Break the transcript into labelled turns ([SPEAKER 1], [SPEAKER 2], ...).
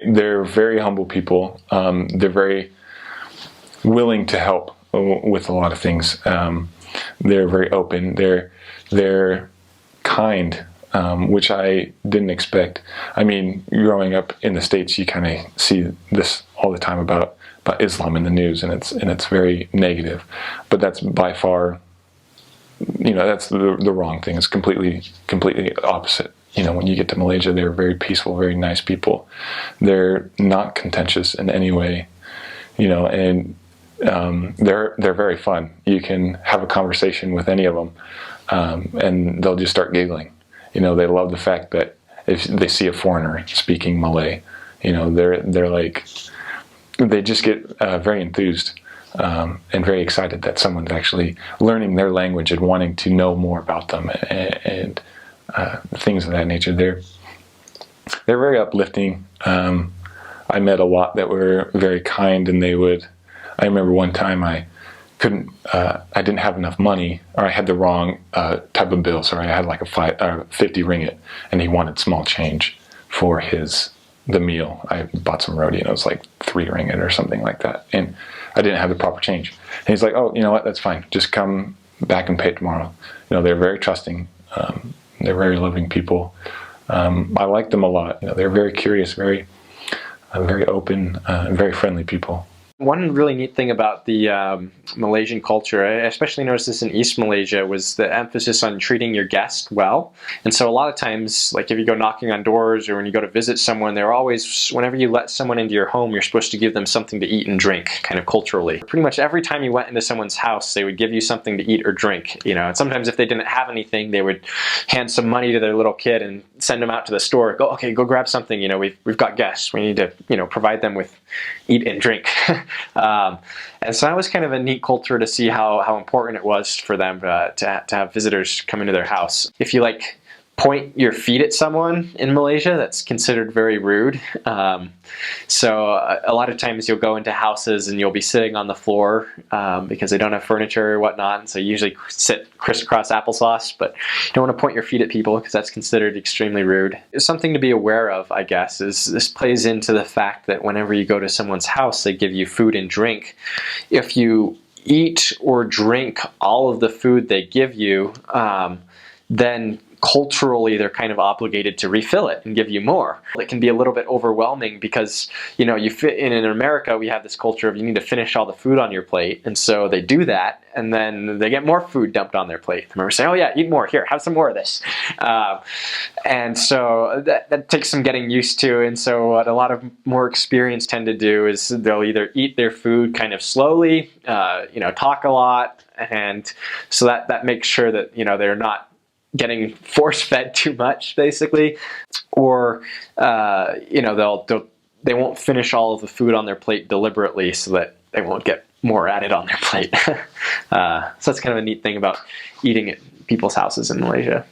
[SPEAKER 1] they're very humble people. They're very willing to help with a lot of things. They're very open. They're kind, which I didn't expect. I mean, growing up in the States, you kind of see this all the time about Islam in the news, and it's very negative. But that's by far, that's the wrong thing. It's completely opposite. When you get to Malaysia, they're very peaceful, very nice people. They're not contentious in any way, and they're very fun. You can have a conversation with any of them, and they'll just start giggling. They love the fact that if they see a foreigner speaking Malay, they're like, they just get very enthused and very excited that someone's actually learning their language and wanting to know more about them and things of that nature. They're very uplifting. I met a lot that were very kind, and I remember one time I didn't have enough money, or I had the wrong type of bill. Sorry, I had like a 50 ringgit, and he wanted small change for the meal. I bought some roti, and it was like 3 ringgit or something like that, and I didn't have the proper change. And he's like, "Oh, you know what? That's fine. Just come back and pay it tomorrow." They're very trusting. They're very loving people. I like them a lot. They're very curious, very open, very friendly people.
[SPEAKER 2] One really neat thing about the Malaysian culture, I especially noticed this in East Malaysia, was the emphasis on treating your guest well. And so a lot of times, like if you go knocking on doors or when you go to visit someone, they're always, whenever you let someone into your home, you're supposed to give them something to eat and drink, kind of culturally. Pretty much every time you went into someone's house, they would give you something to eat or drink. And sometimes if they didn't have anything, they would hand some money to their little kid and send them out to the store. Go grab something. We've got guests. We need to provide them with eat and drink. And so that was kind of a neat culture to see how important it was for them to have visitors come into their house. If you point your feet at someone in Malaysia, that's considered very rude. So a lot of times you'll go into houses and you'll be sitting on the floor because they don't have furniture or whatnot. And so you usually sit crisscross applesauce, but you don't want to point your feet at people because that's considered extremely rude. Something to be aware of, I guess, is this plays into the fact that whenever you go to someone's house, they give you food and drink. If you eat or drink all of the food they give you, then culturally they're kind of obligated to refill it and give you more. It can be a little bit overwhelming because you fit in America, we have this culture of you need to finish all the food on your plate, and so they do that, and then they get more food dumped on their plate. Remember, say, "Oh yeah, eat more, here, have some more of this," and so that takes some getting used to. And so what a lot of more experienced tend to do is they'll either eat their food kind of slowly, talk a lot, and so that makes sure that they're not getting force-fed too much, basically, or they won't finish all of the food on their plate deliberately so that they won't get more added on their plate. So that's kind of a neat thing about eating at people's houses in Malaysia.